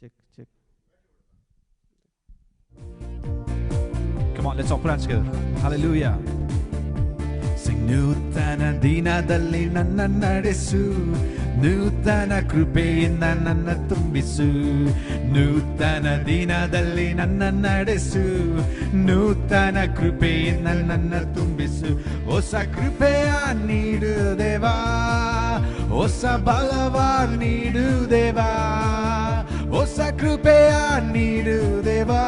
Check, check. Come on, let's all put our hands together. Hallelujah. Sing ನೂತನ ದಿನದಲ್ಲಿ ನನ್ನ ನಡೆಸು, ನೂತನ ಕೃಪೆಯಿಂದ ನನ್ನ ತುಂಬಿಸು. ನೂತನ ದಿನದಲ್ಲಿ ನನ್ನ ನಡೆಸು, ನೂತನ ಕೃಪೆಯಿಂದ ನನ್ನ ತುಂಬಿಸು. ಹೊಸ ಕೃಪೆಯ ನೀಡು ದೇವಾ, ಹೊಸ ಬಲವ ನೀಡು ದೇವಾ, ಹೊಸ ಕೃಪೆಯ ನೀಡು ದೇವಾ.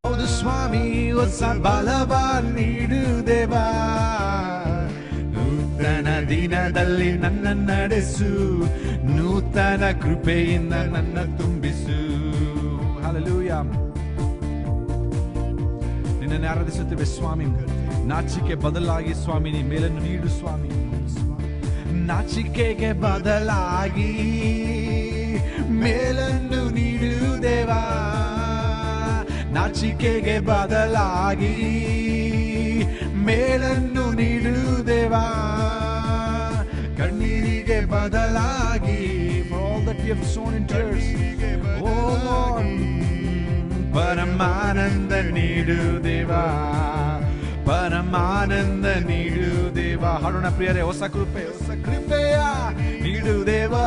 ಹೌದು ಸ್ವಾಮಿ, ಹೊಸ ಬಲವ ನೀಡು ದೇವಾ. ನೂತನ ದಿನದಲ್ಲಿ ನನ್ನ ನಡೆಸು, ನೂತನ ಕೃಪೆಯಿಂದ ನನ್ನ ತುಂಬಿಸು. ಹಲ್ಲೆಲೂಯಾ. ನಿನ್ನನ್ನು ಆರಾಧಿಸುತ್ತೇವೆ ಸ್ವಾಮಿ. ನಾಚಿಕೆ ಬದಲಾಗಿ ಸ್ವಾಮಿ ನೀ ಮೇಲನ್ನು ನೀಡು ಸ್ವಾಮಿ. ನಾಚಿಕೆಗೆ ಬದಲಾಗಿ ಮೇಲನ್ನು ನೀಡು ದೇವಾ. ನಾಚಿಕೆಗೆ ಬದಲಾಗಿ ಮೇಲನ್ನು ನೀಡು ದೇವಾ. ಕಣ್ಣೀರಿಗೆ ಬದಲಾಗಿ for all that we have sown in tears, oh Lord, ಪರಮಾನಂದ ನೀಡು ದೇವಾ, ಪರಮಾನಂದ ನೀಡು ದೇವಾ. ಹಾಡೋಣ ಪ್ರಿಯರೇ, ಹೊಸ ಕೃಪೆ, ಹೊಸ ಕೃಪೆಯ ನೀಡು ದೇವಾ,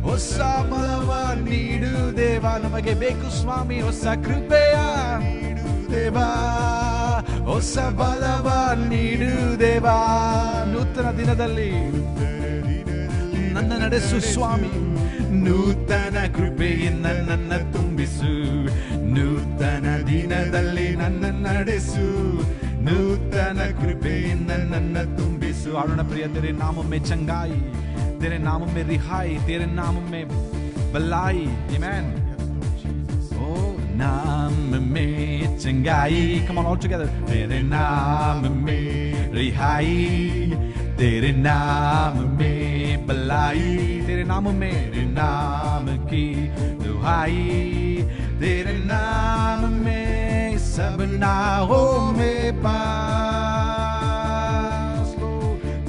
ಹೊಸ ಬಲವ ನೀಡು ದೇವಾ. ನಮಗೆ ಬೇಕು ಸ್ವಾಮಿ ಹೊಸ ಕೃಪೆಯ ನೀಡು ದೇವಾ, ಹೊಸ ಬಲವ ನೀಡು ದೇವಾ. ನೂತನ ದಿನದಲ್ಲಿ ನನ್ನ ನಡೆಸು ಸ್ವಾಮಿ, ನೂತನ ಕೃಪೆಯಿಂದ ನನ್ನ ತುಂಬಿಸು. ನೂತನ ದಿನದಲ್ಲಿ ನನ್ನ ನಡೆಸು, ನೂತನ ಕೃಪೆಯಿಂದ ನನ್ನ ತುಂಬಿಸು. ಆಡೋಣ ಪ್ರಿಯ, तेरे नाम में चंगाई, तेरे नाम में रिहाई, तेरे नाम में भलाई. Amen. Oh, नाम में चंगाई. Come on all together. तेरे नाम में रिहाई, तेरे नाम में भलाई, तेरे नाम में, तेरे नाम की दुहाई. तेरे नाम में सब नाहों में पास,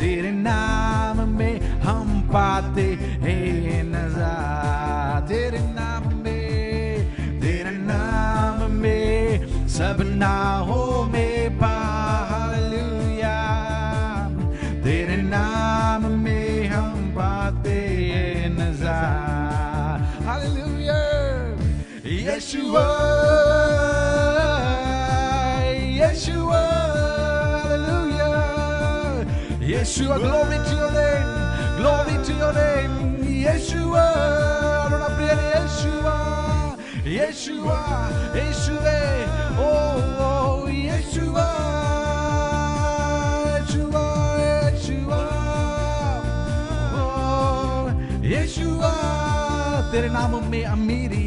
तेरे नाम में हम पाते हैं नज़ात. तेरे नाम में सब नाहों में पास. हालेलुया. तेरे नाम में हम पाते हैं नज़ात. Hallelujah. Yeshua, Yeshua, hallelujah. Yeshua, glory to your name, glory to your name. Yeshua, adona priya Yeshua, Yeshua, Yeshua, oh, oh, Yeshua, Yeshua, Yeshua, oh, Yeshua. तेरे नाम में अमीरी,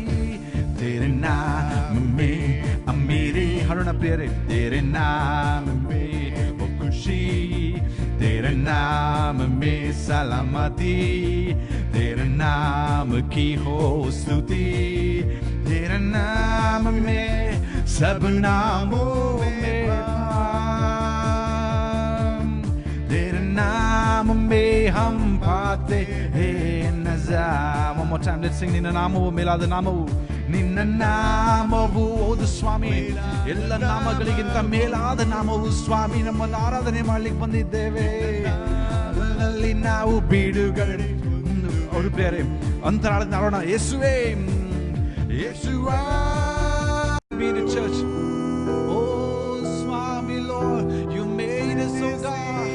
तेरे नाम में अमीरी. हरुण प्रियरे, तेरे नाम में वो खुशी, तेरे नाम में सलामती, तेरे नाम की हो स्तुति. तेरे नाम में सब नामों में, तेरे नाम में हम पाते हैं नज़ात. One more time, let's sing. ನಿನ್ನ ನಾಮವು ಮೇಲಾದ ನಾಮವು, ನಿನ್ನ ನಾಮವು ಹೌದು ಸ್ವಾಮಿ, ಎಲ್ಲ ನಾಮಗಳಿಗಿಂತ ಮೇಲಾದ ನಾಮವು ಸ್ವಾಮಿ. ನಮ್ಮನ್ನು ಆರಾಧನೆ ಮಾಡ್ಲಿಕ್ಕೆ ಬಂದಿದ್ದೇವೆ. ಅದರಲ್ಲಿ ನಾವು ಬಿಡುಗಡೆ. ಅವರು ಪ್ರಿಯರೇ, ಅಂತರಾಳದ ನಾಡೋಣ. ಯೇಸುವೇ, ಯೇಸುವಾ. Be the church. Oh Swami Lord, you made us, oh God,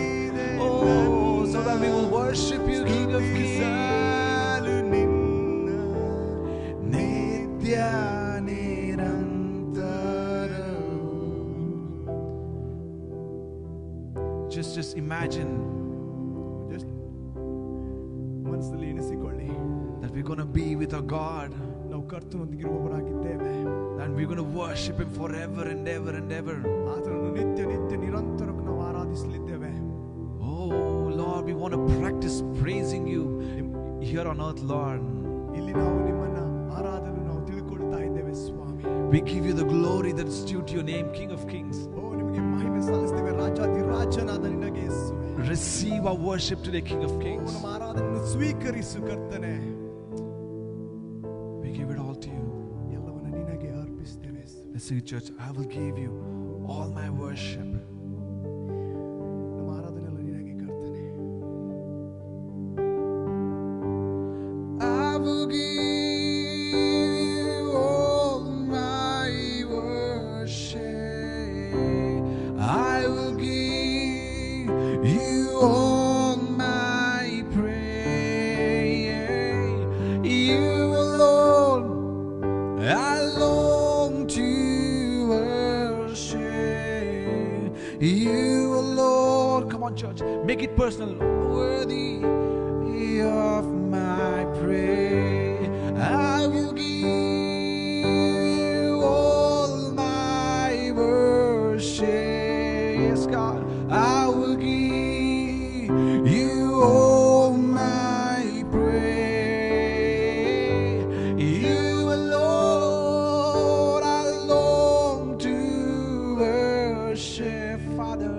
oh, so that we will worship you, King of Kings. Just imagine, just ಮನಸ್ಸಲ್ಲಿ ಎಣಿಸಿಕೊಳ್ಳಿ, that we're going to be with our God. ನಾವು ಕರ್ತನೊಂದಿಗಿರುವವರಾಗಿದ್ದೇವೆ. And we're going to worship him forever and ever and ever. ಆತನನ್ನು ನಿತ್ಯ ನಿತ್ಯ ನಿರಂತರವಾಗಿ ನಾವು ಆರಾಧಿಸಲಿದ್ದೇವೆ. Oh Lord, we want to practice praising you here on earth, Lord. ಇಲ್ಲಿ ನಾವು ನಿಮ್ಮನ್ನ ಆರಾಧನೆ ನಾವು ತಿಳ್ಕೊಳ್ತಾ ಇದ್ದೇವೆ ಸ್ವಾಮಿ. We give you the glory that is due to your name, King of Kings. ಓ ನಿಮಗೆ ಮಹಿಮೆ ಸಲ್ಲಿಸುತ್ತೇವೆ ರಾಜಾಧಿರಾಜನಾದ ನಿನಗೆ ಯೇಸುವೇ. Receive our worship today, King of Kings. ನಮ್ಮ ಆರಾಧನೆಯನ್ನು ಸ್ವೀಕರಿಸು ಕರ್ತನೇ. We sing it, church. I will give you all my worship. ನಮ್ಮ ಆರಾಧನೆ ಎಲ್ಲ ನಿನಗೆ ಕರ್ತನೆ. I will give you all my worship. I will give you all my praise. You alone I long to worship. You alone. Come on, church. Make it personal. Worthy of my praise. I will give you all my worship. Yes, God. I will give you all my praise. You alone I long to worship, Father.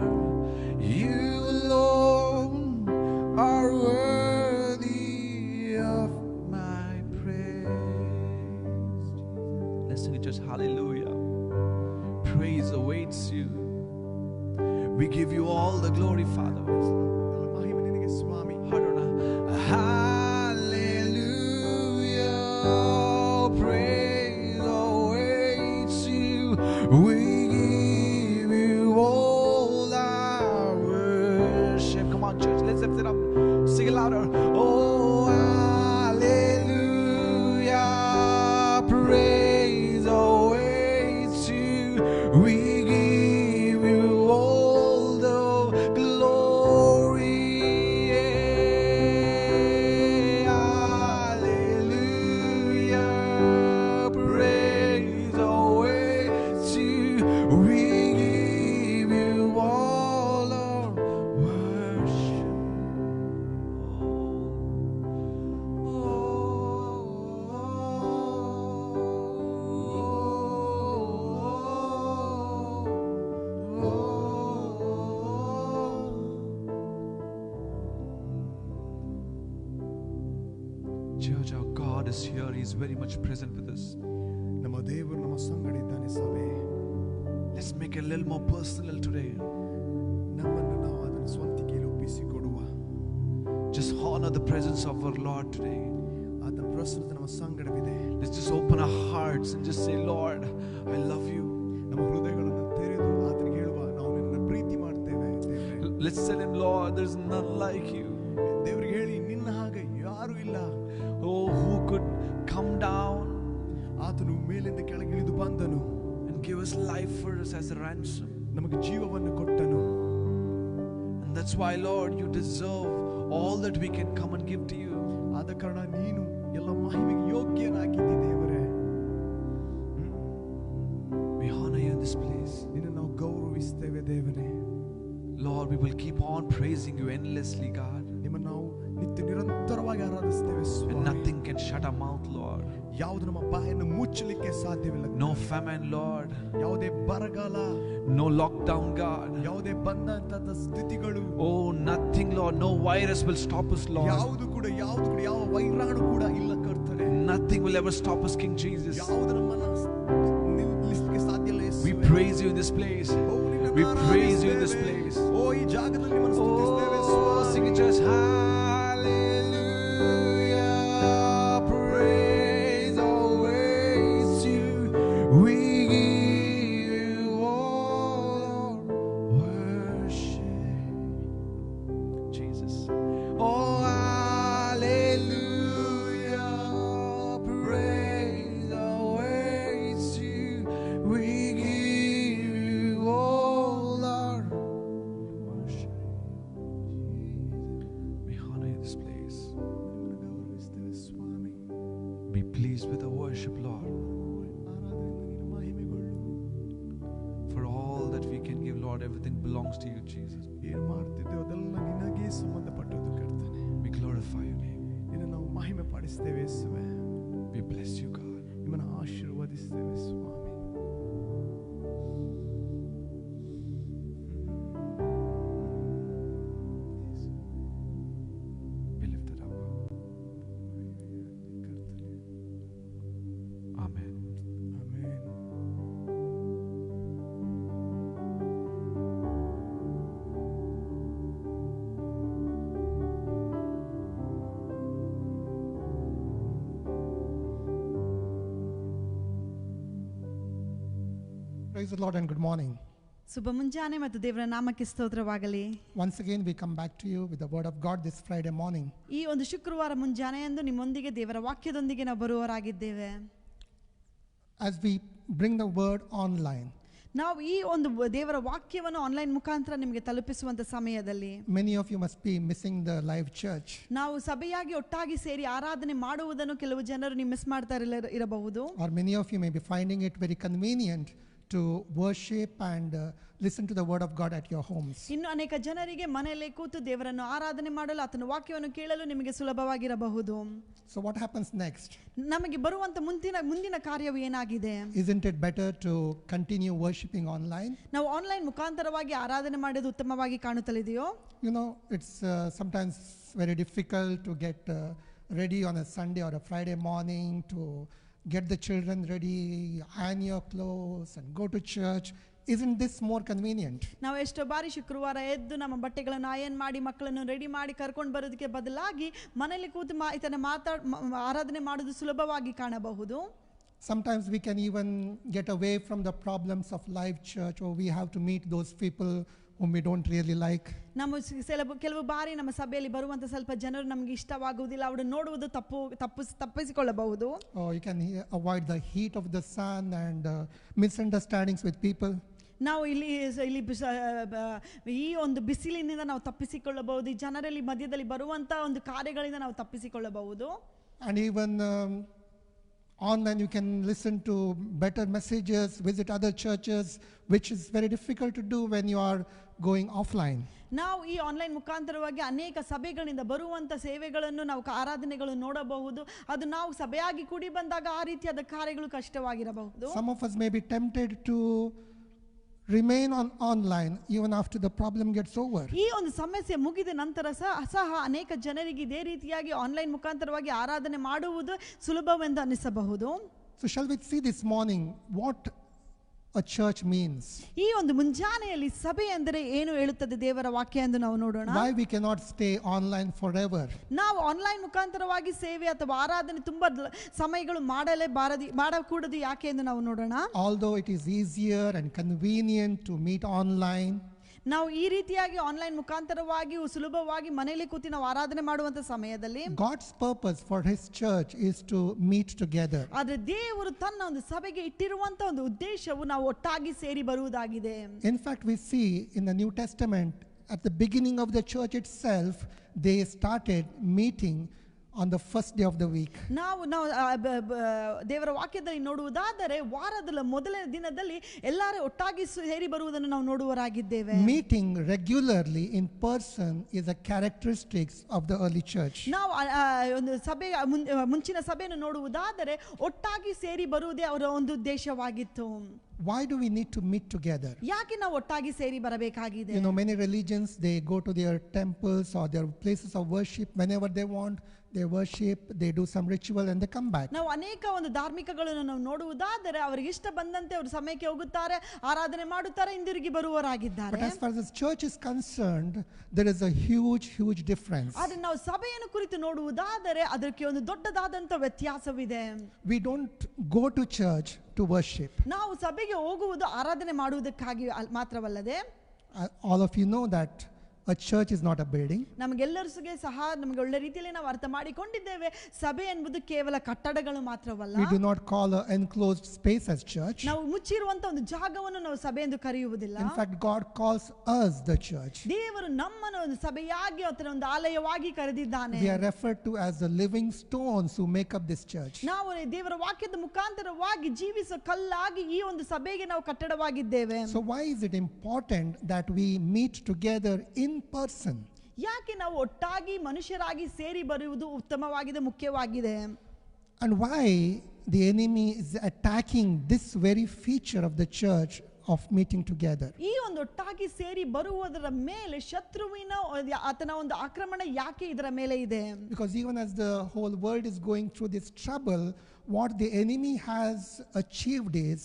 You alone are worthy of my praise. Let's sing it, just hallelujah. Praise awaits you. We give you all the glory, Father. ಎಲ್ಲ ಮಹಿಮೆ ನಿನಗೆ ಸ್ವಾಮಿ. Hadona. Hallelujah. Praise awaits you. We give you all our worship. Come on, church. Let's lift it up. Sing it louder. Oh, hallelujah. Praise awaits you. We give you all the glory. Hallelujah. Praise awaits you. We give you all our worship. Church, our God is here. He's very much present with us. ನಮ್ಮ ದೇವರು ನಮ್ಮ ಸಂಗಡ ಇದ್ದಾನೆ ಸಭೆ. Let's make it a little more personal today. ನಮ್ಮನ್ನು ನಾವು ಅದನ್ನು ಸ್ವಂತಿಕೆಯಲ್ಲಿ ಒಪ್ಪಿಸಿಕೊಡುವ. Just honor the presence of our Lord today. ಆತನ ಪ್ರಸನ್ನತೆ ನಮ್ಮ ಸಂಗಡವಿದೆ. Let's just open our hearts and just say, Lord, I love you. ನಮ್ಮ ಹೃದಯಗಳನ್ನು ತೆರೆದು ಆತನಿಗೆ ಹೇಳುವ, ನಾವು ನಿನ್ನನ್ನು ಪ್ರೀತಿ ಮಾಡ್ತೇವೆ ದೇವರೇ. Let's tell him, Lord, there's none like you. ದೇವರಿಗೆ ಹೇಳಿ, ನಿನ್ನ ಹಾಗೆ ಯಾರು ಇಲ್ಲ. Oh, who could come down ಆತನು ಮೇಲಿಂದ ಕೆಳಗಿಳಿದು ಬಂದನು, and give us life for us as a ransom. ನಮಗೆ ಜೀವವನ್ನು ಕೊಟ್ಟನು. And that's why, Lord, you deserve all that we can come and give to you. ಆದ ಕಾರಣ ನೀನು ಎಲ್ಲ ಮಹಿಮೆಗೆ ಯೋಗ್ಯನಾಗಿದ್ದಿ ದೇವರೇ. We honor you in this place. ನಿನ್ನನ್ನು ನಾವು ಗೌರವಿಸ್ತೇವೆ ದೇವರೇ. Lord, we will keep on praising you endlessly, God. ನಿಮ್ಮನ್ನು ನಾವು ನಿತ್ಯ ನಿರಂತರವಾಗಿ ಆರಾಧಿಸ್ತೇವೆ And Swami. nothing can shut our mouth, Lord. ಯಾವುದು ನಮ್ಮ ಬಾಯನ್ನು ಮುಚ್ಚಲಿಕ್ಕೆ ಸಾಧ್ಯವಿಲ್ಲ. No famine, Lord. ಯಾವುದೇ ಬರಗಾಲ, No lockdown, God. ಯಾವುದೇ ಬಂದಂತ ಸ್ಥಿತಿಗಳು, Oh, nothing, Lord. No virus will stop us, Lord. ಯಾವುದು ಕೂಡ ಯಾವ ವೈರಾಣು ಕೂಡ ಇಲ್ಲ ಕರ್ತನೆ. Nothing will ever stop us, King Jesus. ಯಾವುದು ನಮ್ಮನ್ನು ನಿಲ್ಲಿಸಲಿಕ್ಕೆ ಸಾಧ್ಯ ಇಲ್ಲ ಯೇಸುವೇ. We praise you in this place. ಓ, ನಿನ್ನನ್ನು We praise you in this ಆರಾಧಿಸ್ತೇವೆ. place. ಓ, ಈ ಜಾಗದಲ್ಲಿ ನಿಮ್ಮನ್ನು ಸ್ತುತಿಸ್ತೇವೆ Oh, Swami. sing it just hallelujah. Praise awaits you. We give you all worship. Jesus. Oh, hallelujah. Praise awaits you. We give you all our worship. We honor you this place. ನಿಮ್ಮನ್ನು ಗೌರವಿಸ್ತೇವೆ ಸ್ವಾಮಿ. Be pleased with the worship, Lord. ಆರಾಧನೆಯಿಂದ ನೀನು ಮಹಿಮೆಗೊಳ್ಳು. For all that we can give, Lord, everything belongs to you, Jesus. ಏನು ಮಾಡ್ತಿದ್ದೇವೆ ಅದೆಲ್ಲ ನಿನಗೆ ಸಂಬಂಧಪಟ್ಟದ್ದು ಕರ್ತನೆ. We glorify your name. ನಿನ್ನ ನಾವು ಮಹಿಮೆ ಪಡಿಸ್ತೇವೆ ಯೇಸುವೇ. We bless you, God. ನಿಮ್ಮನ್ನು ಆಶೀರ್ವದಿಸ್ತೇವೆ ಸ್ವಾಮಿ. Be lifted up. Amen. Amen. Praise the Lord and good morning. ಶುಭ ಮುಂಜಾನೆ ಮತ್ತು ದೇವರ ನಾಮಕ್ಕೆ ಸ್ತೋತ್ರವಾಗಲಿ. Once again we come back to you with the word of God this Friday morning. ಈ ಒಂದು ಶುಕ್ರವಾರ ಮುಂಜಾನೆಯಂದು ನಿಮ್ಮೊಂದಿಗೆ ದೇವರ ವಾಕ್ಯದೊಂದಿಗೆ ನಾವು ಬರುವವರಾಗಿದ್ದೇವೆ. As we bring the word online, ನಾವು ಈ ಒಂದು ದೇವರ ವಾಕ್ಯವನ್ನು ಆನ್ಲೈನ್ ಮುಖಾಂತರ ನಿಮಗೆ ತಲುಪಿಸುವಂತ ಸಮಯದಲ್ಲಿ many of you must be missing the live church. ನಾವು ಸಭೆಯಾಗಿ ಒಟ್ಟಾಗಿ ಸೇರಿ ಆರಾಧನೆ ಮಾಡುವುದನ್ನು ಕೆಲವು ಜನರು ನೀವು ಮಿಸ್ ಮಾಡ್ತಾ ಇರಬಹುದು. Or many of you may be finding it very convenient to worship and listen to the word of God at your homes. ಇನ್ನು ಅನೇಕ ಜನರಿಗೆ ಮನೆಯಲ್ಲೇ ಕೂತು ದೇವರನ್ನು ಆರಾಧನೆ ಮಾಡಲು ಆತನ ವಾಕ್ಯವನ್ನು ಕೇಳಲು ನಿಮಗೆ ಸುಲಭವಾಗಿರಬಹುದು. So what happens next? ನಮಗೆ ಬರುವಂತ ಮುಂದಿನ ಕಾರ್ಯವು ಏನಾಗಿದೆ? Isn't it better to continue worshiping online? ನಾವು ಆನ್ಲೈನ್ ಮುಖಾಂತರವಾಗಿ ಆರಾಧನೆ ಮಾಡೋದು ಉತ್ತಮವಾಗಿ ಕಾಣುತ್ತಲಿದೆಯೋ? You know, it's sometimes very difficult to get ready on a Sunday or a Friday morning, to get the children ready, iron your clothes and go to church. Isn't this more convenient? ನಾವು ಎಷ್ಟೋ ಬಾರಿ ಶುಕ್ರವಾರ ಎದ್ದು ನಮ್ಮ ಬಟ್ಟೆಗಳನ್ನು iron ಮಾಡಿ ಮಕ್ಕಳನ್ನು ready ಮಾಡಿ ಕರ್ಕೊಂಡು ಬರೋದಕ್ಕೆ ಬದಲಾಗಿ ಮನೆಯಲ್ಲಿ ಕೂತು ಆರಾಧನೆ ಮಾಡೋದು ಸುಲಭವಾಗಿ ಕಾಣಬಹುದು. Sometimes we can even get away from the problems of live church, or we have to meet those people whom we don't really like. ಕೆಲವು ಬಾರಿ ನಮ್ಮ ಸಭೆಯಲ್ಲಿ ಬರುವಂತ ಸ್ವಲ್ಪ ಜನರು ನಮಗೆ ಇಷ್ಟವಾಗುವುದಿಲ್ಲ, ಅವರು ನೋಡುವುದು ತಪ್ಪಿಸಿಕೊಳ್ಳಬಹುದು. Or you can avoid the heat of the sun and misunderstandings with people. ನಾವು ಇಲ್ಲಿ ಈ ಒಂದು ಬಿಸಿಲಿನಿಂದ ನಾವು ತಪ್ಪಿಸಿಕೊಳ್ಳಬಹುದು, ಈ ಜನರಲ್ಲಿ ಮಧ್ಯದಲ್ಲಿ ಬರುವಂತ ಒಂದು ಕಾರ್ಯಗಳಿಂದ ನಾವು ತಪ್ಪಿಸಿಕೊಳ್ಳಬಹುದು. And even online you can listen to better messages, visit other churches, which is very difficult to do when you are going offline. ನಾವು ಈ ಆನ್ಲೈನ್ ಮುಖಾಂತರವಾಗಿ ಅನೇಕ ಸಭೆಗಳಿಂದ ಬರುವಂತ ಸೇವೆಗಳನ್ನು ನಾವು ಆರಾಧನೆಗಳು ನೋಡಬಹುದು. ಅದು ನಾವು ಸಭೆಯಾಗಿ ಕೂಡಿ ಬಂದಾಗ ಆ ರೀತಿಯಾದ ಕಾರ್ಯಗಳು ಕಷ್ಟವಾಗಿರಬಹುದು. Some of us may be tempted to remain online even after the problem gets over. ಈ ಒಂದು ಸಮಸ್ಯೆ ಮುಗಿದ ನಂತರ ಸಹ ಅನೇಕ ಜನರಿಗೆ ಇದೇ ರೀತಿಯಾಗಿ ಆನ್ಲೈನ್ ಮುಖಾಂತರವಾಗಿ ಆರಾಧನೆ ಮಾಡುವುದು ಸುಲಭವೆಂದು ಅನಿಸಬಹುದು. So shall we see this morning what a church means? ಈ ಒಂದು ಮುಂಜಾನೆಯಲ್ಲಿ ಸಭೆ ಎಂದರೆ ಏನು ಹೇಳುತ್ತದೆ ದೇವರ ವಾಕ್ಯ ಎಂದು ನಾವು ನೋಡೋಣ. Why we cannot stay online forever? ನಾವು ಆನ್ಲೈನ್ ಮುಖಾಂತರವಾಗಿ ಸೇವೆ ಅಥವಾ ಆರಾಧನೆ ತುಂಬಾ ಸಮಯಗಳು ಮಾಡಕೂಡದು ಯಾಕೆ ಎಂದು ನಾವು ನೋಡೋಣ. Although it is easier and convenient to meet online, ನಾವು ಈ ರೀತಿಯಾಗಿ ಆನ್ಲೈನ್ ಮುಖಾಂತರವಾಗಿ ಸುಲಭವಾಗಿ ಮನೆಯಲ್ಲಿ ಕೂತಿ ನಾವು ಆರಾಧನೆ ಮಾಡುವಂತ ಸಮಯದಲ್ಲಿ God's purpose for his church is to meet together. ಆದ್ರೆ ದೇವರು ತನ್ನ ಒಂದು ಸಭೆಗೆ ಇಟ್ಟಿರುವಂತ ಒಂದು ಉದ್ದೇಶವು ನಾವು ಒಟ್ಟಾಗಿ ಸೇರಿ ಬರುವುದಾಗಿದೆ. In fact, we see in the New Testament, at the beginning of the church itself, they started meeting on the first day of the week. ನಾವು ದೇವರ ವಾಕ್ಯದಲ್ಲಿ ನೋಡುವುದಾದರೆ ವಾರದ ಮೊದಲನೇ ದಿನದಲ್ಲಿ ಎಲ್ಲರೂ ಒಟ್ಟಾಗಿ ಸೇರಿ ಬರುವುದನ್ನು ನಾವು ನೋಡುವರಾಗಿದ್ದೇವೆ. Meeting regularly in person is a characteristics of the early church. ನಾವು ಒಂದು ಸಭೆ ಮುಂಚಿನ ಸಭೆಯನ್ನು ನೋಡುವುದಾದರೆ ಒಟ್ಟಾಗಿ ಸೇರಿ ಬರುವುದೇ ಅವರ ಒಂದು ಉದ್ದೇಶವಾಗಿತ್ತು. Why do we need to meet together? ಯಾಕೆ ನಾವು ಒಟ್ಟಾಗಿ ಸೇರಿ ಬರಬೇಕಾಗಿದೆ? You know, many religions, they go to their temples or their places of worship whenever they want. They worship, they do some ritual and they come back. ನಾವು ಅನೇಕ ಒಂದು ಧಾರ್ಮಿಕಗಳನ್ನು ನಾವು ನೋಡುವುದಾದರೆ ಅವರಿಗೆ ಇಷ್ಟ ಬಂದಂತೆ ಅವರು ಸಮಯಕ್ಕೆ ಹೋಗುತ್ತಾರೆ, ಆರಾಧನೆ ಮಾಡುತ್ತಾರೆ, ಹಿಂದಿರುಗಿ ಬರುವವರಾಗಿದ್ದಾರೆ. But as far as church is concerned, there is a huge difference. ಆದರೆ ನಾವು ಸಭೆಯನ್ನು ಕುರಿತು ನೋಡುವುದಾದರೆ ಅದಕ್ಕೆ ಒಂದು ದೊಡ್ಡದಾದಂತ ವ್ಯತ್ಯಾಸವಿದೆ. We don't go to church to worship. ನಾವು ಸಭೆಗೆ ಹೋಗುವುದು ಆರಾಧನೆ ಮಾಡುವುದಕ್ಕಾಗಿ ಮಾತ್ರವಲ್ಲದೆ, all of you know that a church is not a building. ನಮಗೆಲ್ಲರಿಗೂ ಸಹ ನಮಗೆ ಒಳ್ಳೆ ರೀತಿಯಲ್ಲಿ ನಾವು ಅರ್ಥ ಮಾಡಿಕೊಂಡಿದ್ದೇವೆ, ಸಭೆ ಎಂಬುದು ಕೇವಲ ಕಟ್ಟಡಗಳು ಮಾತ್ರವಲ್ಲ. We do not call an enclosed space as church. ನಾವು ಮುಚ್ಚಿರುವಂತ ಒಂದು ಜಾಗವನ್ನು ನಾವು ಸಭೆ ಎಂದು ಕರೆಯುವುದಿಲ್ಲ. In fact, God calls us the church. ದೇವರು ನಮ್ಮನ್ನು ಒಂದು ಸಭೆಯಾಗಿ ಅಥವಾ ಒಂದು ಆಲಯವಾಗಿ ಕರೆದಿದ್ದಾನೆ. We are referred to as the living stones who make up this church. ನಾವು ದೇವರ ವಾಕ್ಯದ ಮುಖಾಂತರವಾಗಿ ಜೀವಿಸುವ ಕಲ್ಲಾಗಿ ಈ ಒಂದು ಸಭೆಗೆ ನಾವು ಕಟ್ಟಡವಾಗಿದ್ದೇವೆ. So why is it important that we meet together in person? ಯಾಕೆ ನಾವು ಒಟ್ಟಾಗಿ ಮನುಷ್ಯರಾಗಿ ಸೇರಿ ಬರುವುದು ಉತ್ತಮವಾಗಿದೆ, ಮುಖ್ಯವಾಗಿದೆ? And why the enemy is attacking this very feature of the church of meeting together? ಈ ಒಂದು ಒಟ್ಟಾಗಿ ಸೇರಿ ಬರುವುದರ ಮೇಲೆ ಶತ್ರುವಿನ ಆತನ ಒಂದು ಆಕ್ರಮಣ ಯಾಕೆ ಇದರ ಮೇಲೆ ಇದೆ? Because even as the whole world is going through this trouble, what the enemy has achieved is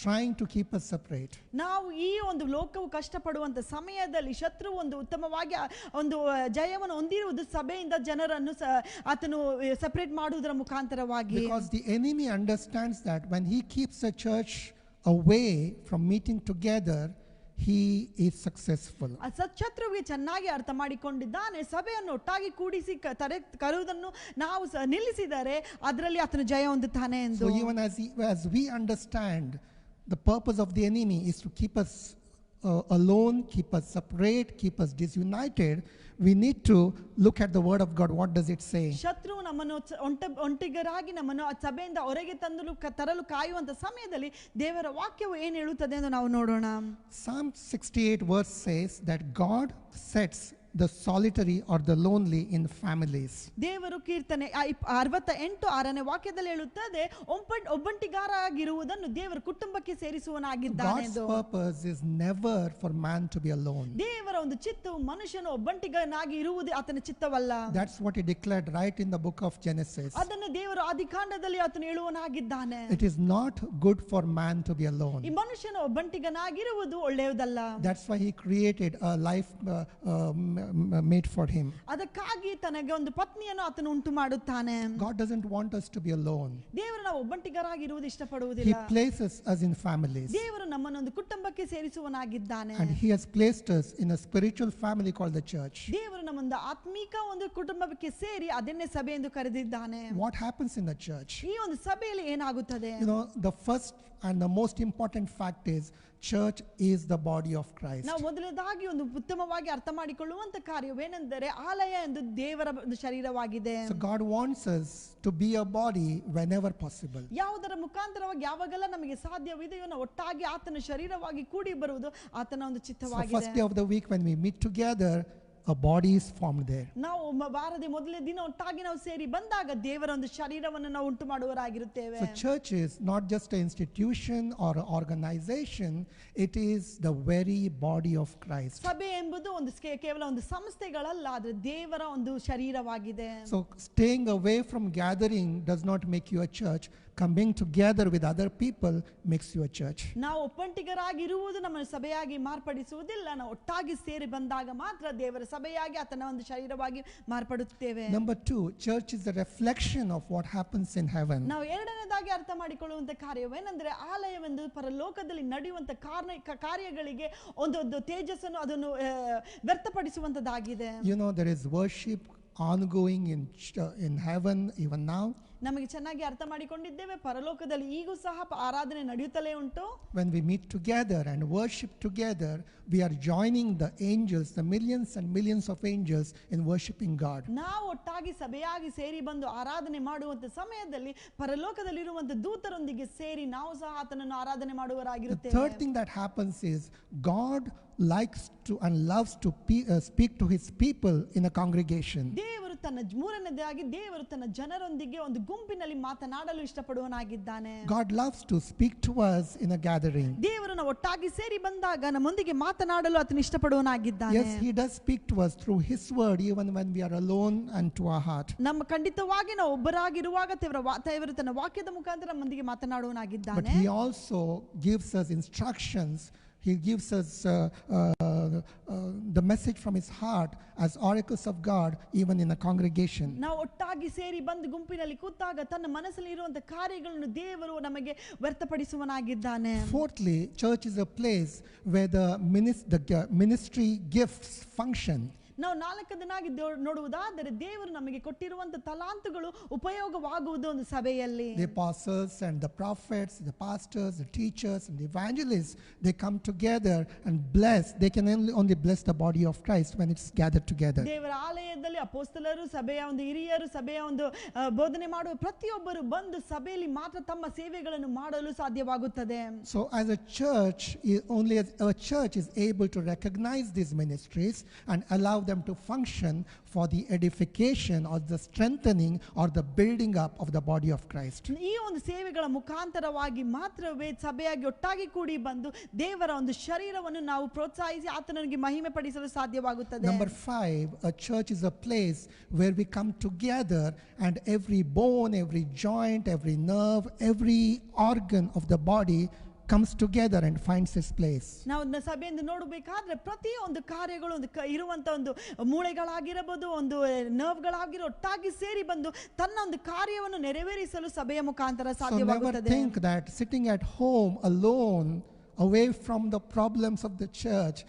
trying to keep us separate. ನಾವು ಈ ಒಂದು ಲೋಕವು ಕಷ್ಟಪಡುವಂತ ಸಮಯದಲ್ಲಿ ಶತ್ರು ಒಂದು ಉತ್ತಮವಾಗಿ ಒಂದು ಜಯವನ್ನು ಹೊಂದಿರುವುದು ಸಭೆಯಿಂದ ಜನರನ್ನು ಆತನು ಸೆಪರೇಟ್ ಮಾಡುವುದರ ಮುಖಾಂತರವಾಗಿ. Because the enemy understands that when he keeps a church away from meeting together, he is successful. ಆ ಸತ್ಶತ್ರುವಿಗೆ ಚೆನ್ನಾಗಿ ಅರ್ಥ ಮಾಡಿಕೊಂಡಿದ್ದಾನೆ. ಸಭೆಯನ್ನು ಒಟ್ಟಾಗಿ ಕೂಡಿಸಿ ಕರುವುದನ್ನು ನಾವು ನಿಲ್ಲಿಸಿದರೆ ಅದರಲ್ಲಿ ಆತನು ಜಯ ಹೊಂದುತ್ತಾನೆ ಎಂದು. So even as we understand the purpose of the enemy is to keep us alone, keep us separate, keep us disunited, we need to look at the word of God. What does it say? ಶತ್ರು ನಮ್ಮನ್ನು ಒಂಟಿಗರಾಗಿ ನಮ್ಮನ್ನು ಆ ಸಭೆಯಿಂದ ಹೊರಗೆ ತರಲು ಕಾಯುವಂತ ಸಮಯದಲ್ಲಿ ದೇವರ ವಾಕ್ಯವು ಏನು ಹೇಳುತ್ತದೆ ಎಂದು ನಾವು ನೋಡೋಣ. Psalm 68 verse says that God sets the solitary or the lonely in families. ದೇವರು ಕೀರ್ತನೆ 68:6ನೇ ವಾಕ್ಯದಲ್ಲಿ ಹೇಳುತ್ತದೆ, ಒಬ್ಬಂಟಿಗಾರಾಗಿರುವುದನ್ನು ದೇವರು ಕುಟುಂಬಕ್ಕೆ ಸೇರಿಸುವನಾಗಿದ್ದಾನೆ ಎಂದು. God's purpose is never for man to be alone. ದೇವರ ಒಂದು ಚಿತ್ತವು ಮನುಷ್ಯನು ಒಬ್ಬಂಟಿಗನಾಗಿ ಇರುವುದು ಆತನ ಚಿತ್ತವಲ್ಲ. That's what he declared right in the book of Genesis. ಅದನ್ನು ದೇವರು ಆದಿಕಾಂಡದಲ್ಲಿ ಆತನು ಹೇಳುವನಾಗಿದ್ದಾನೆ. It is not good for man to be alone. ಈ ಮನುಷ್ಯನು ಒಬ್ಬಂಟಿಗನಾಗಿರುವುದು ಒಳ್ಳೆಯದಲ್ಲ. That's why he created a life made for him. ಅದಕ್ಕಾಗಿ ತನಗೆ ಒಂದು ಪತ್ನಿಯನ್ನು ಆತನು ಉಂಟು ಮಾಡುತ್ತಾನೆ. God doesn't want us to be alone. ದೇವರು ನಾವು ಒಬ್ಬಂಟಿಗರಾಗಿರುವುದು ಇಷ್ಟಪಡುವುದಿಲ್ಲ. He places us in families. ದೇವರು ನಮ್ಮನ್ನು ಒಂದು ಕುಟುಂಬಕ್ಕೆ ಸೇರಿಸುವನಾಗಿದ್ದಾನೆ. And he has placed us in a spiritual family called the church. ದೇವರು ನಮ್ಮನ್ನು ಆತ್ಮಿಕ ಒಂದು ಕುಟುಂಬಕ್ಕೆ ಸೇರಿ ಅದನ್ನೇ ಸಭೆ ಎಂದು ಕರೆದಿದ್ದಾನೆ. What happens in the church? ಈ ಒಂದು ಸಭೆಯಲ್ಲಿ ಏನಾಗುತ್ತದೆ? You know, the first and the most important fact is church is the body of Christ. ನಾವು ಮೊದಲನೇದಾಗಿ ಒಂದು ಉತ್ತಮವಾಗಿ ಅರ್ಥ ಮಾಡಿಕೊಳ್ಳುವಂತ ಕಾರ್ಯವೇನೆಂದರೆ ಆಲಯ ಎಂದು ದೇವರ ಒಂದು ಶರೀರವಾಗಿದೆ. So God wants us to be a body whenever possible. ಯಾವುದರ ಮುಖಾಂತರವಾಗಿ ಯಾವಾಗೆಲ್ಲ ನಮಗೆ ಸಾಧ್ಯವಿದೆಯೋ ನಾವು ಒಟ್ಟಾಗಿ ಆತನ ಶರೀರವಾಗಿ ಕೂಡಿ ಬರುವುದು ಆತನ ಒಂದು So ಚಿತ್ತವಾಗಿದೆ. first day of the week when we meet together, a body is formed there. ನಾವು ವಾರದ ಮೊದಲನೇ ದಿನ ಒಟ್ಟಾಗಿ ನಾವು ಸೇರಿ ಬಂದಾಗ ದೇವರ ಒಂದು ಶರೀರವನ್ನು ನಾವು ಉಂಟು ಮಾಡುವರಾಗಿರುತ್ತೇವೆ. So church is not just an institution or an organization, it is the very body of Christ. ಸಭೆ ಎಂಬುದು ಒಂದು ಕೇವಲ ಒಂದು ಸಂಸ್ಥೆಗಳಲ್ಲ, ಆದರೆ ದೇವರ ಒಂದು ಶರೀರವಾಗಿದೆ. So staying away from gathering does not make you a church. Coming together with other people makes you a church. ನಾವು ಒಬ್ಬಂಟಿಗರಾಗಿರುವುದು ನಮ್ಮನ್ನು ಸಭೆಯಾಗಿ ಮಾರ್ಪಡಿಸುವುದಿಲ್ಲ. ನಾವು ಒಟ್ಟಾಗಿ ಸೇರಿ ಬಂದಾಗ ಮಾತ್ರ ದೇವರ ಸಭೆಯಾಗಿ ಆತನ ಒಂದು ಶರೀರವಾಗಿ ಮಾರ್ಪಡುತ್ತೇವೆ. Number 2, church is a reflection of what happens in heaven. ನಾವು ಎರಡನೇದಾಗಿ ಅರ್ಥ ಮಾಡಿಕೊಳ್ಳುವಂತ ಕಾರ್ಯವೇನೆಂದರೆ ಆಲಯವೆಂದು ಪರಲೋಕದಲ್ಲಿ ನಡೆಯುವಂತ ಕಾರ್ಯಗಳಿಗೆ ಒಂದು ತೇಜಸ್ಸನ್ನು ಅದನ್ನು ವ್ಯರ್ಥಪಡಿಸುವಂತದ್ದಾಗಿದೆ. You know, there is worship ongoing in heaven even now. ನಮಗೆ ಚೆನ್ನಾಗಿ ಅರ್ಥ ಮಾಡಿಕೊಂಡಿದ್ದೇವೆ, ಪರಲೋಕದಲ್ಲಿ ಈಗೂ ಸಹ ಆರಾಧನೆ ನಡೆಯುತ್ತಲೇ ಉಂಟು. When we meet together and worship together, we are joining the angels, the millions and millions of angels in worshiping God. ನಾವು ಒಟ್ಟಾಗಿ ಸಭೆಯಾಗಿ ಸೇರಿ ಬಂದು ಆರಾಧನೆ ಮಾಡುವಂತ ಸಮಯದಲ್ಲಿ ಪರಲೋಕದಲ್ಲಿರುವಂತ ದೂತರೊಂದಿಗೆ ಸೇರಿ ನಾವು ಸಹ ಆತನನ್ನು ಆರಾಧನೆ ಮಾಡುವರಾಗಿರುತ್ತೇವೆ. The third thing that happens is God likes to and loves to speak to his people in a congregation. ದೇವರು ಮೂರನೇದಾಗಿ ದೇವರು ತನ್ನ ಜನರೊಂದಿಗೆ ಒಂದು ಗುಂಪಿನಲ್ಲಿ ಮಾತನಾಡಲು ಇಷ್ಟಪಡುವನಾಗಿದ್ದಾನೆ. God loves to speak to us in a gathering. ದೇವರು ನಾವು ಒಟ್ಟಾಗಿ ಸೇರಿ ಬಂದಾಗ ನಮ್ಮೊಂದಿಗೆ ಮಾತನಾಡಲು ಆತನು ಇಷ್ಟಪಡುವನಾಗಿದ್ದಾನೆ. Yes, he does speak to us through his word even when we are alone and to our heart. ನಮ್ಮ ಖಂಡಿತವಾಗಿ ನಾವು ಒಬ್ಬರಾಗಿರುವಾಗ ದೇವರು ತನ್ನ ವಾಕ್ಯದ ಮುಖಾಂತರ ನಮ್ಮೊಂದಿಗೆ ಮಾತನಾಡುವನಾಗಿದ್ದಾನೆ. But he also gives us instructions. He gives us the message from his heart as oracles of God even in a congregation. ನಾವು ಒಟ್ಟಾಗಿ ಸೇರಿ ಬಂದು ಗುಂಪಿನಲ್ಲಿ ಕೂತಾಗ ತನ್ನ ಮನಸ್ಸಲ್ಲಿ ಇರುವಂತ ಕಾರ್ಯಗಳನ್ನು ದೇವರು ನಮಗೆ ವ್ಯರ್ಥಪಡಿಸುವನಾಗಿದ್ದಾನೆ. Fourthly, church is a place where the ministry gifts function. ನಾವು ನಾಲ್ಕದನಾಗಿ ನೋಡುವುದಾದರೆ ದೇವರು ನಮಗೆ ಕೊಟ್ಟಿರುವಂತ ತಲಾಂತುಗಳು ಉಪಯೋಗವಾಗುವುದು ಒಂದು ಸಭೆಯಲ್ಲಿ. The apostles and the prophets, the pastors, the teachers and the evangelists, they come together and bless. They can only bless the body of Christ when it's gathered together. ದೇವರ ಆಲಯದಲ್ಲಿ ಅಪೊಸ್ತಲರು, ಸಭೆಯ ಒಂದು ಹಿರಿಯರು, ಸಭೆಯ ಒಂದು ಬೋಧನೆ ಮಾಡುವ ಪ್ರತಿಯೊಬ್ಬರು ಬಂದು ಸಭೆಯಲ್ಲಿ ಮಾತ್ರ ತಮ್ಮ ಸೇವೆಗಳನ್ನು ಮಾಡಲು ಸಾಧ್ಯವಾಗುತ್ತದೆ. So as a church, only as a church is able to recognize these ministries and allow them to function for the edification or the strengthening or the building up of the body of Christ. ಈ ಒಂದು ಸೇವೆಗಳ ಮುಖಾಂತರವಾಗಿ ಮಾತ್ರವೇ ಸಭೆಯಾಗಿ ಒಟ್ಟಾಗಿ ಕೂಡಿ ಬಂದು ದೇವರ ಒಂದು ಶರೀರವನ್ನು ನಾವು ಪ್ರೋತ್ಸಾಹಿಸಿ ಆತನಿಗೆ ಮಹಿಮೆ ಪಡಿಸಲು ಸಾಧ್ಯವಾಗುತ್ತದೆ. Number 5, a church is a place where we come together and every bone, every joint, every nerve, every organ of the body comes together and finds its place. ನಾವು ಸಭೆಯನ್ನು ನೋಡಬೇಕಾದ್ರೆ ಪ್ರತಿಯೊಂದು ಕಾರ್ಯಗಳು ಒಂದು ಇರುವಂತ ಒಂದು ಮೂಳೆಗಳಾಗಿರಬಹುದು, ಒಂದು ನರ್ವ್ಗಳಾಗಿರೋ ಒಟ್ಟಾಗಿ ಸೇರಿ ಬಂದು ತನ್ನ ಒಂದು ಕಾರ್ಯವನ್ನು ನೆರವೇರಿಸಲು ಸಭೆಯ ಮುಖಾಂತರ So never ಸಾಧ್ಯವಾಗುತ್ತದೆ. think that sitting at home alone, away from the problems of the church,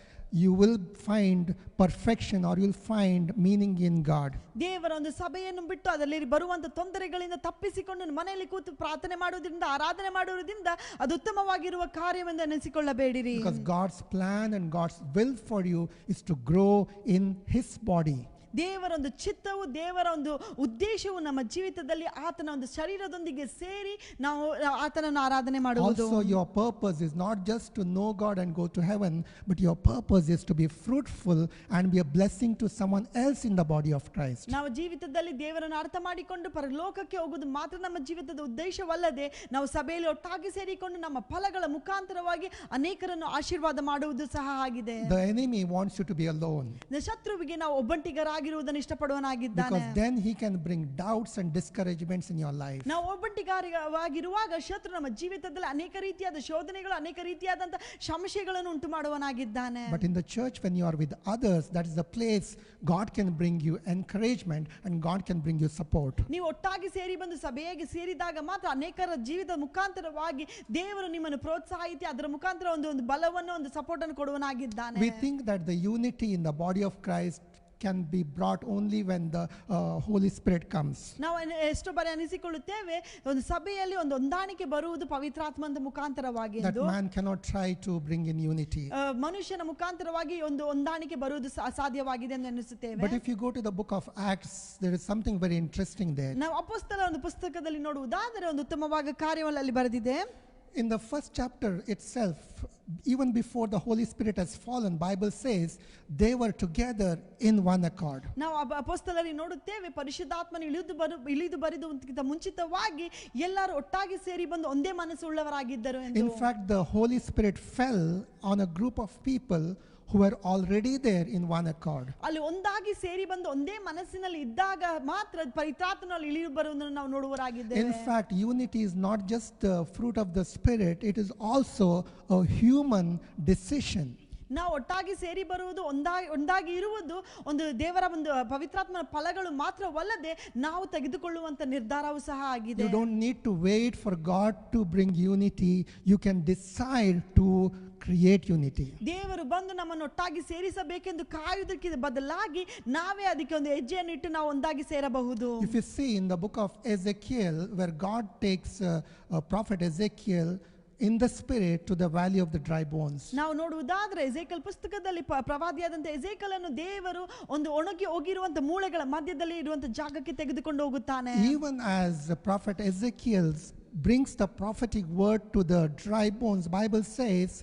you will find perfection or you'll find meaning in God. ದೇವರ ಒಂದು ಸಭೆಯನ್ನು ಬಿಟ್ಟು ಅದರಲ್ಲಿ ಬರುವಂತ ತೊಂದರೆಗಳಿಂದ ತಪ್ಪಿಸಿಕೊಂಡು ಮನೆಯಲ್ಲಿ ಕೂತು ಪ್ರಾರ್ಥನೆ ಮಾಡುವುದರಿಂದ, ಆರಾಧನೆ ಮಾಡುವುದರಿಂದ ಅದು ಉತ್ತಮವಾಗಿರುವ ಕಾರ್ಯವೆಂದು ಎನಿಸಿಕೊಳ್ಳಬೇಡಿರಿ. Because God's plan and God's will for you is to grow in His body. ದೇವರ ಒಂದು ಚಿತ್ತವು, ದೇವರ ಒಂದು ಉದ್ದೇಶವು ನಮ್ಮ ಜೀವಿತದಲ್ಲಿ ಆತನ ಒಂದು ಶರೀರದೊಂದಿಗೆ ಸೇರಿ ನಾವು ಆತನನ್ನು ಆರಾಧನೆ ಮಾಡುವುದು. Also your purpose is not just to know God and go to heaven, but your purpose is to be fruitful and be a blessing to someone else in the body of Christ. ನಾವು ಜೀವಿತದಲ್ಲಿ ದೇವರನ್ನು ಅರ್ಥ ಮಾಡಿಕೊಂಡು ಪರಲೋಕಕ್ಕೆ ಹೋಗುವುದು ಮಾತ್ರ ನಮ್ಮ ಜೀವಿತದ ಉದ್ದೇಶವಲ್ಲದೆ, ನಾವು ಸಭೆಯಲ್ಲಿ ಒಟ್ಟಾಗಿ ಸೇರಿಕೊಂಡು ನಮ್ಮ ಫಲಗಳ ಮುಖಾಂತರವಾಗಿ ಅನೇಕರನ್ನು ಆಶೀರ್ವಾದ ಮಾಡುವುದು ಸಹ ಆಗಿದೆ. The enemy wants you to be alone. ಶತ್ರುವಿಗೆ ನಾವು ಒಬ್ಬಂಟಿಗರಾಗಿರುವುದನ್ನು ಇಷ್ಟಪಡುವನಾಗಿದ್ದಾನೆ. Because then he can bring doubts and discouragements in your life. ನಾವು ಒಬ್ಬಂಟಿಗರಾಗಿರುವಾಗ ಶತ್ರು ನಮ್ಮ ಜೀವಿತದಲ್ಲಿ ಅನೇಕ ರೀತಿಯಾದ ಶೋಧನೆಗಳು, ಅನೇಕ ರೀತಿಯಾದಂತ ಸಮಸ್ಯೆಗಳನ್ನು ಉಂಟು ಮಾಡುವನಾಗಿದ್ದಾನೆ. But in the church, when you are with others, that is the place God can bring you encouragement and God can bring you support. ನೀವು ಒಟ್ಟಾಗಿ ಸೇರಿ ಬಂದು ಸಭೆಯಾಗಿ ಸೇರಿದಾಗ ಮಾತ್ರ ಅನೇಕರ ಜೀವಿತ ಮುಖಾಂತರವಾಗಿ ದೇವರು ನಿಮ್ಮನ್ನು ಪ್ರೋತ್ಸಾಹಿಸಿ ಅದರ ಮುಖಾಂತರ ಒಂದು ಬಲವನ್ನು, ಒಂದು ಸಪೋರ್ಟ್ ಅನ್ನು ಕೊಡುವನಾಗಿದ್ದಾನೆ. We think that the unity in the body of Christ can be brought only when the Holy Spirit comes. ನಾವು ಎಷ್ಟು ಬಾರಿ ಅನಿಸಿಕೊಳ್ಳುತ್ತೇವೆ ಒಂದು ಸಭೆಯಲ್ಲಿ ಒಂದು ಹೊಂದಾಣಿಕೆ ಬರುವುದು ಪವಿತ್ರಾತ್ಮನ ಮುಖಾಂತರವಾಗಿ That ಎಂದು. man cannot try to bring in unity. ಮನುಷ್ಯನ ಮುಖಾಂತರವಾಗಿ ಒಂದು ಹೊಂದಾಣಿಕೆ ಬರುವುದು ಅಸಾಧ್ಯವಾಗಿದೆ ಎಂದು ಎನಿಸುತ್ತೇವೆ. But if you go to the book of Acts, there is something very interesting there. ನಾವು ಅಪೊಸ್ತಲರ ಒಂದು ಪುಸ್ತಕದಲ್ಲಿ ನೋಡುವುದಾದರೆ ಒಂದು ಉತ್ತಮವಾದ ಕಾರ್ಯವನ್ನು ಅಲ್ಲಿ ಬರೆದಿದೆ. In the first chapter itself, even before the Holy Spirit has fallen, Bible says they were together in one accord. ನಾವು ಅಪೊಸ್ತಲರಲ್ಲಿ ನೋಡುತ್ತೇವೆ ಪರಿಶುದ್ಧಾತ್ಮನು ಇಳಿದು ಬರಿದುಕ್ಕಿಂತ ಮುಂಚಿತವಾಗಿ ಎಲ್ಲರೂ ಒಟ್ಟಾಗಿ ಸೇರಿ ಬಂದು ಒಂದೇ ಮನಸ್ಸುಳ್ಳವರಾಗಿದ್ದರು ಎಂದು. In fact, the Holy Spirit fell on a group of people who were already there in one accord. ಅಲ್ಲಿ ಒಂದಾಗಿ ಸೇರಿ ಬಂದು ಒಂದೇ ಮನಸ್ಸಿನಲ್ಲಿ ಇದ್ದಾಗ ಮಾತ್ರ ಪವಿತ್ರಾತ್ಮನಲ್ಲಿ ಇಳಿದು ಬರುವುದನ್ನು ನಾವು ನೋಡುವರಾಗಿದ್ದೇವೆ. In fact, unity is not just the fruit of the Spirit, it is also a human decision. ನಾವು ಒಟ್ಟಾಗಿ ಸೇರಿ ಬರುವುದು, ಒಂದಾಗಿ ಇರುವುದು ಒಂದು ದೇವರ ಒಂದು ಪವಿತ್ರಾತ್ಮನ ಫಲಗಳು ಮಾತ್ರವಲ್ಲದೆ ನಾವು ತೆಗೆದುಕೊಳ್ಳುವಂತ ನಿರ್ಧಾರವೂ ಸಹ ಆಗಿದೆ. You don't need to wait for God to bring unity. You can decide to create unity. ದೇವರು ಬಂದು ನಮ್ಮನ್ನು ಒಟ್ಟಾಗಿ ಸೇರಿಸಬೇಕೆಂದು ಕಾಯುವುದಕ್ಕಿಂತ ಬದಲಾಗಿ ನಾವೇ ಅದಕ್ಕೆ ಒಂದು ಹೆಜ್ಜೆಯನ್ನು ಇಟ್ಟು ನಾವು ಒಂದಾಗಿ ಸೇರಬಹುದು. If you see in the book of Ezekiel, where God takes prophet Ezekiel in the spirit to the valley of the dry bones. ನಾವು ನೋಡುವುದಾದ್ರೆ ಎಜೆಕಲ್ ಪುಸ್ತಕದಲ್ಲಿ ಪ್ರವಾದಿಯಾದಂತ ಎಜೆಕಲನ್ನು ದೇವರು ಒಂದು ಒಣಗಿ ಹೋಗಿರುವಂತ ಮೂಳೆಗಳ ಮಧ್ಯದಲ್ಲಿ ಇರುವಂತ ಜಾಗಕ್ಕೆ ತೆಗೆದುಕೊಂಡು ಹೋಗುತ್ತಾನೆ. Even as prophet Ezekiel brings the prophetic word to the dry bones, Bible says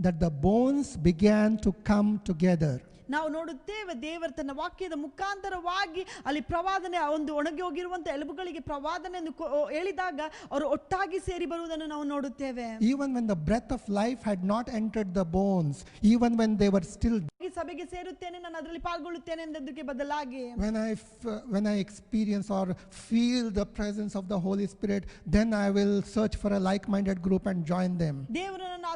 that the bones began to come together. ನಾವು ನೋಡುತ್ತೇವೆ ದೇವರ ತನ್ನ ವಾಕ್ಯದ ಮುಖಾಂತರವಾಗಿ ಅಲ್ಲಿ ಪ್ರವಾದನೆ, ಒಂದು ಒಣಗಿ ಹೋಗಿರುವಂತ ಎಲುಬುಗಳಿಗೆ ಪ್ರವಾದನೆ ಎಂದು ಹೇಳಿದಾಗ ಅವರು ಒಟ್ಟಾಗಿ ಸೇರಿ ಬರುವುದನ್ನು ನಾವು ನೋಡುತ್ತೇವೆ. Even when the breath of life had not entered the bones, even when they were still, ಸಭೆಗೆ ಸೇರುತ್ತೇನೆ, ನಾನು ಅದರಲ್ಲಿ ಪಾಲ್ಗೊಳ್ಳುತ್ತೇನೆ ಎಂದಕ್ಕೆ ಬದಲಾಗಿ when I experience or feel the presence of the Holy Spirit, then I will search for a like-minded group and join them. ದೇವರು ನನ್ನ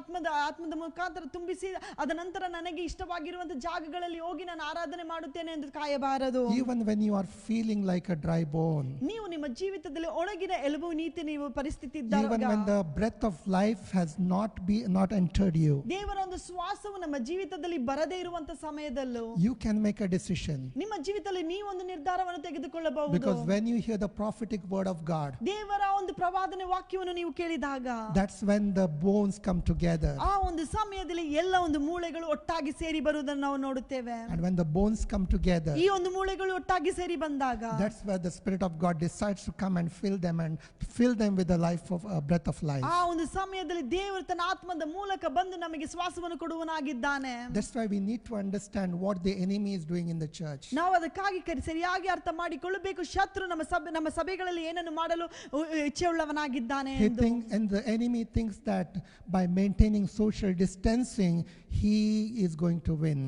ಆತ್ಮದ ಮುಖಾಂತರ ತುಂಬಿಸಿ ಅದ ನಂತರ ನನಗೆ ಇಷ್ಟವಾಗಿರುವಂತ ಜಾಗಗಳಲ್ಲಿ ಹೋಗಿ ನಾನು ಆರಾಧನೆ ಮಾಡುತ್ತೇನೆ ಎಂದು ಕಾಯಬಾರದು. Even when you are feeling like a dry bone, ನೀವು ನಿಮ್ಮ ಜೀವಿತದಲ್ಲಿ ಒಣಗಿನ ಎಲುಬು ನೀತಿ ನೀವು ಪರಿಸ್ಥಿತಿ ಇದ್ದಾಗ, even when the breath of life has not entered you, ದೇವರ ಒಂದು ಶ್ವಾಸವು ನಮ್ಮ ಜೀವಿತದಲ್ಲಿ ಬರದೇ ಇರುವಂತ ಸಮಯದಲ್ಲೂ you can make a decision. ನಿಮ್ಮ ಜೀವಿತದಲ್ಲಿ ನೀವು ಒಂದು ನಿರ್ಧಾರವನ್ನು ತೆಗೆದುಕೊಳ್ಳಬಹುದು. Because when you hear the prophetic word of God, ದೇವರ ಒಂದು ಪ್ರವಾದನೆ ವಾಕ್ಯವನ್ನು ನೀವು ಕೇಳಿದಾಗ, that's when the bones come together. ಆ ಒಂದು ಸಮಯದಲ್ಲಿ ಎಲ್ಲ ಒಂದು ಮೂಳೆಗಳು ಒಟ್ಟಾಗಿ ಸೇರಿ ಬರುವುದನ್ನು ನಾವು ನೋಡುತ್ತೇವೆ. And when the bones come together, ಈ ಒಂದು ಮೂಳೆಗಳು ಒಟ್ಟಾಗಿ ಸೇರಿ ಬಂದಾಗ, that's where the Spirit of God decides to come and fill them with the life of breath of life. ಆ ಒಂದು ಸಮಯದಲ್ಲಿ ದೇವರು ತನ್ನ ಆತ್ಮದ ಮೂಲಕ ಬಂದು ನಮಗೆ ಶ್ವಾಸವನ್ನು ಕೊಡುವನಾಗಿದ್ದಾನೆ. That's why we need to to understand what the enemy is doing in the church. ನಾವು ಅದಕ್ಕಾಗಿ ಸರಿಯಾಗಿ ಅರ್ಥ ಮಾಡಿಕೊಳ್ಳಬೇಕು, ಶತ್ರು ನಮ್ಮ ಸಭೆಗಳಲ್ಲಿ ಏನನ್ನು ಮಾಡಲು ಇಚ್ಛೆಯುಳ್ಳವನಾಗಿದ್ದಾನೆ ಎಂದು. And the enemy thinks that by maintaining social distancing he is going to win.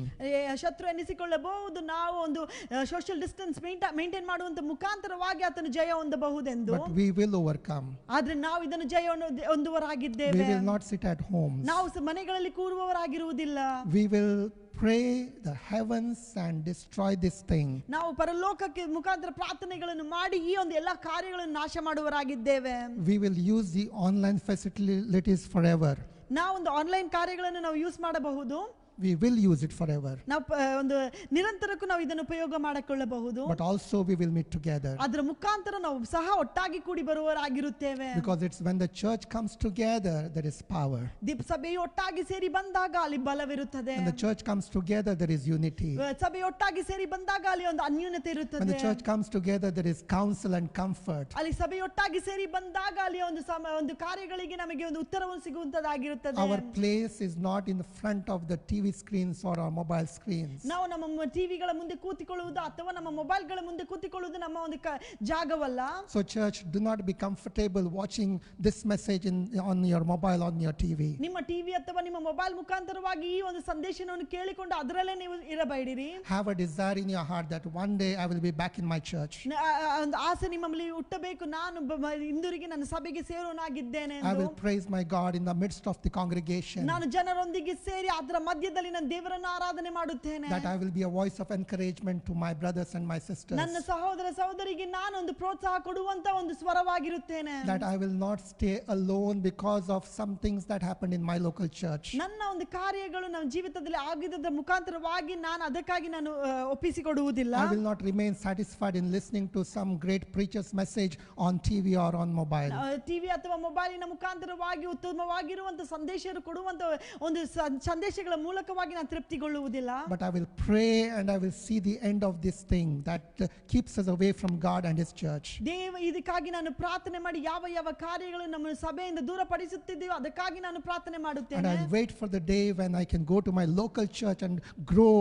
ಶತ್ರು ಎನಿಸಿಕೊಳ್ಳಬಹುದು ನಾವು ಒಂದು ಸೋಷಿಯಲ್ ಡಿಸ್ಟೆನ್ಸ್ ಮೇಂಟೈನ್ ಮಾಡುವಂತ ಮುಖಾಂತರವಾಗಿ ಆತನು ಜಯ ಹೊಂದಬಹುದೆಂದು. But we will overcome. ಆದ್ರೆ ನಾವು ಇದನ್ನು ಜಯವನ್ನು ಹೊಂದುವರಾಗಿದ್ದೇವೆ. We will not sit at home. ನಾವು ಮನೆಗಳಲ್ಲಿ ಕೂರುವವರಾಗಿರುವುದಿಲ್ಲ. We will pray the heavens and destroy this thing. ನಾವು ಪರಲೋಕಕ್ಕೆ ಮುಖಾಂತರ ಪ್ರಾರ್ಥನೆಗಳನ್ನು ಮಾಡಿ ಈ ಒಂದು ಎಲ್ಲಾ ಕಾರ್ಯಗಳನ್ನು ನಾಶ ಮಾಡುವವರಾಗಿದ್ದೇವೆ. We will use the online facilities forever. ನಾವು ಒಂದು ಆನ್ಲೈನ್ ಕಾರ್ಯಗಳನ್ನು ನಾವು ಯೂಸ್ ಮಾಡಬಹುದು. We will use it forever. ನಾವು ಒಂದು ನಿರಂತರಕ್ಕೂ ನಾವು ಇದನ್ನು ಉಪಯೋಗ ಮಾಡಿಕೊಳ್ಳಬಹುದು. But also we will meet together. ಅದರ ಮುಖಾಂತರ ನಾವು ಸಹ ಒಟ್ಟಾಗಿ ಕೂಡಿ ಬರುವವರಾಗಿರುತ್ತೇವೆ. Because it's when the church comes together there is power. ಸಭೆಯು ಒಟ್ಟಾಗಿ ಸೇರಿ ಬಂದಾಗ ಅಲ್ಲಿ ಬಲವಿರುತ್ತದೆ. When the church comes together there is unity. ಸಭೆಯು ಒಟ್ಟಾಗಿ ಸೇರಿ ಬಂದಾಗ ಅಲ್ಲಿ ಒಂದು ಅನ್ಯೋನ್ಯತೆ ಇರುತ್ತದೆ. When the church comes together there is counsel and comfort. ಅಲ್ಲಿ ಸಭೆಯು ಒಟ್ಟಾಗಿ ಸೇರಿ ಬಂದಾಗ ಅಲ್ಲಿ ಒಂದು ಕಾರ್ಯಗಳಿಗೆ ನಮಗೆ ಒಂದು ಉತ್ತರವನ್ನು ಸಿಗುವಂತದಾಗಿರುತ್ತದೆ. Our place is not in the front of the TV screens or our mobile screens. ನಾವು ನಮ್ಮ ಟಿವಿಗಳ ಮುಂದೆ ಕೂತಿಕೊಳ್ಳುವುದು ಅಥವಾ ನಮ್ಮ ಮೊಬೈಲ್ಗಳ ಮುಂದೆ ಕೂತಿಕೊಳ್ಳುವುದು ನಮ್ಮ ಒಂದು ಜಾಗವಲ್ಲ. So church, do not be comfortable watching this message on your mobile, on your TV. ನಿಮ್ಮ ಟಿವಿ ಅಥವಾ ನಿಮ್ಮ ಮೊಬೈಲ್ ಮುಖಾಂತರವಾಗಿ ಈ ಒಂದು ಸಂದೇಶವನ್ನು ಕೇಳಿಕೊಂಡು ಅದರಲ್ಲೇ ನೀವು ಇರಬೇಡಿರಿ. Have a desire in your heart that one day I will be back in my church. ಒಂದು ಆಸೆ ನಿಮ್ಮಲ್ಲಿ ಹುಟ್ಟಬೇಕು, ನಾನು ಹಿಂದಿರುಗಿ ನನ್ನ ಸಭೆಗೆ ಸೇರೋನಾಗಿದ್ದೇನೆ I ಎಂದು. will praise my God in the midst of the congregation. ನಾನು ಜನರೊಂದಿಗೆ ಸೇರಿ ಅದರ ಮಧ್ಯದಲ್ಲಿ ನಾನು ದೇವರನ್ನು ಆರಾಧನೆ ಮಾಡುತ್ತೇನೆ. That I will be a voice of encouragement to my brothers and my sisters. ನನ್ನ ಸಹೋದರ ಸಹೋದರಿಗೆ ನಾನು ಒಂದು ಪ್ರೋತ್ಸಾಹ ಕೊಡುವಂತ ಒಂದು ಸ್ವರವಾಗಿರುತ್ತೇನೆ. That I will not stay alone because of some things that happened in my local church. ನನ್ನ ಒಂದು ಕಾರ್ಯಗಳು ನನ್ನ ಜೀವಿತದಲ್ಲಿ ಆಗಿದ್ದರ ಮುಖಾಂತರವಾಗಿ ನಾನು ಅದಕ್ಕಾಗಿ ನಾನು ಒಪ್ಪಿಸಿಕೊಡುವುದಿಲ್ಲ. I will not remain satisfied in listening to some great preacher's message on TV or on mobile. TV ಅಥವಾ ಮೊಬೈಲಿನ ಮುಖಾಂತರವಾಗಿ ಉತ್ತಮವಾಗಿರುವಂತ ಸಂದೇಶರು ಕೊಡುವಂತ ಒಂದು ಸಂದೇಶಗಳ ಮೂಲಕವಾಗಿ ನಾನು ತೃಪ್ತಿಗೊಳ್ಳುವುದಿಲ್ಲ. But I will pray and I will see the end of this thing that keeps us away from God and His church. ಇದಕ್ಕಾಗಿ ನಾನು ಪ್ರಾರ್ಥನೆ ಮಾಡಿ ಯಾವ ಕಾರ್ಯಗಳು ನಮ್ಮ ಸಭೆಯಿಂದ ದೂರಪಡಿಸುತ್ತಿದೆಯೋ ಅದಕ್ಕಾಗಿ ನಾನು ಪ್ರಾರ್ಥನೆ ಮಾಡುತ್ತೇನೆ. And I'll wait for the day when I can go to my local church and grow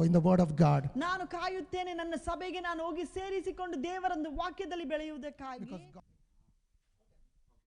in the word of God. ನಾನು ಕಾಯುತ್ತೇನೆ ನನ್ನ ಸಭೆಗೆ ನಾನು ಹೋಗಿ ಸೇರಿಸಿಕೊಂಡು ದೇವರ ಒಂದು ವಾಕ್ಯದಲ್ಲಿ ಬೆಳೆಯುವುದಕ್ಕಾಗಿ.